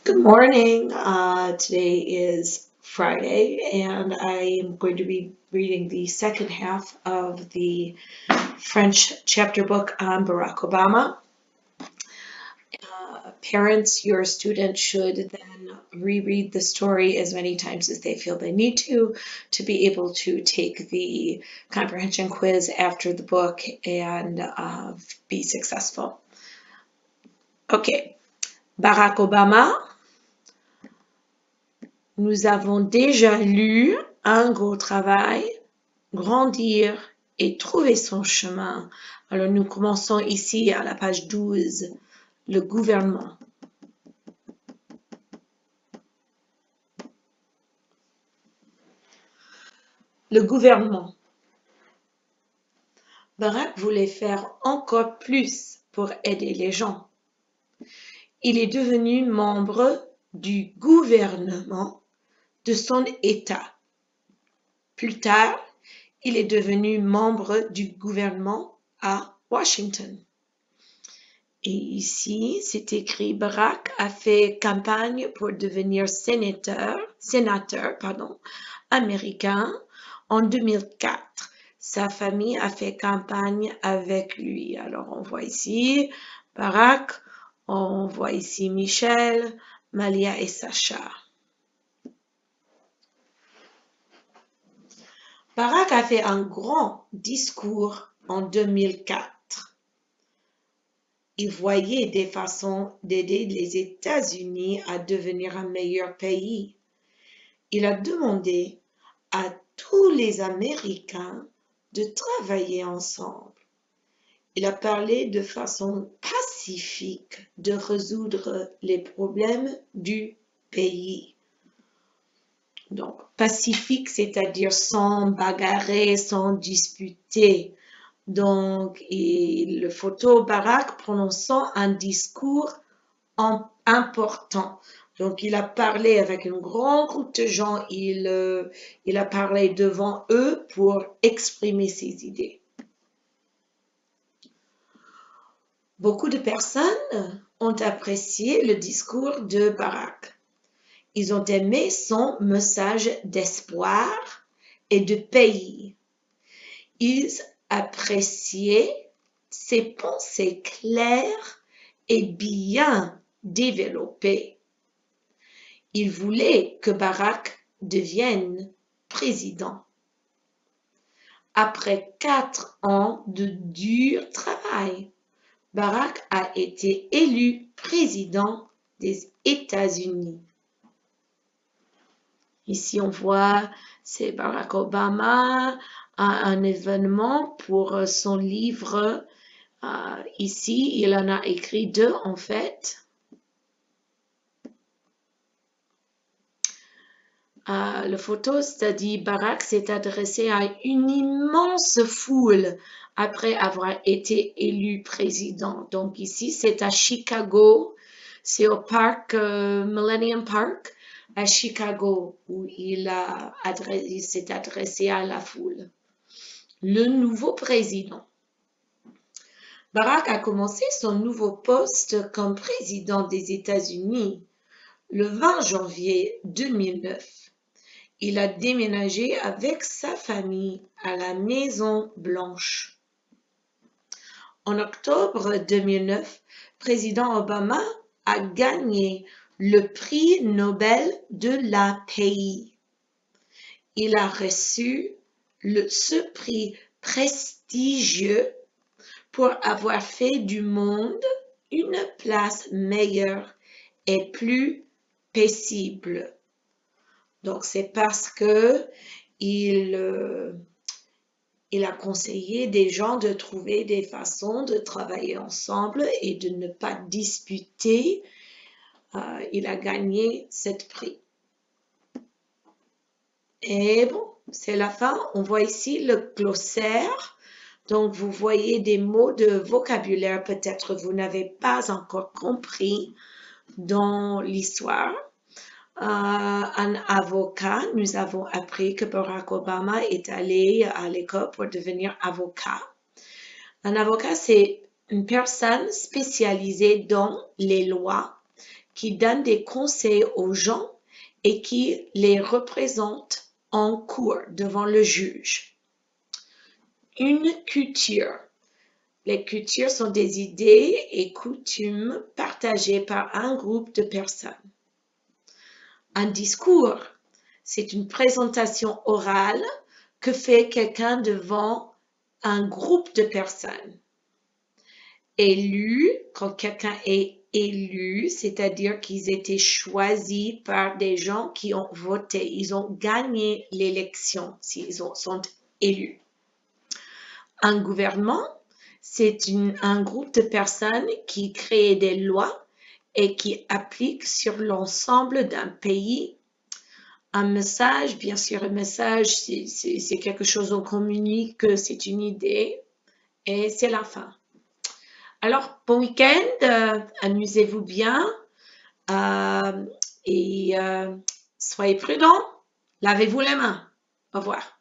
Good morning. Today is Friday, and I am going to be reading the second half of the French chapter book on Barack Obama. Parents, your student should then reread the story as many times as they feel they need to be able to take the comprehension quiz after the book and be successful. Okay, Barack Obama. Nous avons déjà lu un gros travail, grandir et trouver son chemin. Alors nous commençons ici à la page 12, le gouvernement. Le gouvernement. Barack voulait faire encore plus pour aider les gens. Il est devenu membre du gouvernement de son État. Plus tard, il est devenu membre du gouvernement à Washington. Et ici, c'est écrit Barack a fait campagne pour devenir sénateur américain en 2004. Sa famille a fait campagne avec lui. Alors, on voit ici Barack, on voit ici Michelle, Malia et Sacha. Barack a fait un grand discours en 2004. Il voyait des façons d'aider les États-Unis à devenir un meilleur pays. Il a demandé à tous les Américains de travailler ensemble. Il a parlé de façon pacifique de résoudre les problèmes du pays. Donc, pacifique, c'est-à-dire sans bagarrer, sans disputer. Donc, le photo Barack prononçant un discours important. Donc, il a parlé avec un grand groupe de gens. Il a parlé devant eux pour exprimer ses idées. Beaucoup de personnes ont apprécié le discours de Barack. Ils ont aimé son message d'espoir et de pays. Ils appréciaient ses pensées claires et bien développées. Ils voulaient que Barack devienne président. Après 4 ans de dur travail, Barack a été élu président des États-Unis. Ici, on voit, c'est Barack Obama, un événement pour son livre. Ici, il en a écrit 2 en fait. La photo, c'est-à-dire Barack s'est adressé à une immense foule après avoir été élu président. Donc ici, c'est à Chicago, c'est au parc Millennium Park à Chicago où il s'est adressé à la foule. Le nouveau président. Barack a commencé son nouveau poste comme président des États-Unis le 20 janvier 2009. Il a déménagé avec sa famille à la Maison Blanche. En octobre 2009, président Obama a gagné le prix Nobel de la paix. Il a reçu ce prix prestigieux pour avoir fait du monde une place meilleure et plus paisible. Donc, c'est parce que il a conseillé des gens de trouver des façons de travailler ensemble et de ne pas disputer. Il a gagné ce prix. Et bon, c'est la fin. On voit ici le glossaire. Donc, vous voyez des mots de vocabulaire, peut-être vous n'avez pas encore compris dans l'histoire. Un avocat, nous avons appris que Barack Obama est allé à l'école pour devenir avocat. Un avocat, c'est une personne spécialisée dans les lois qui donne des conseils aux gens et qui les représente en cours devant le juge. Une culture. Les cultures sont des idées et coutumes partagées par un groupe de personnes. Un discours, c'est une présentation orale que fait quelqu'un devant un groupe de personnes. Élu, quand quelqu'un est élu, c'est-à-dire qu'ils étaient choisis par des gens qui ont voté, ils ont gagné l'élection s'ils sont élus. Un gouvernement, c'est un groupe de personnes qui créent des lois et qui appliquent sur l'ensemble d'un pays. Un message, bien sûr, un message, c'est quelque chose qu'on communique, c'est une idée et c'est la fin. Alors, bon week-end, amusez-vous bien et soyez prudents, lavez-vous les mains. Au revoir.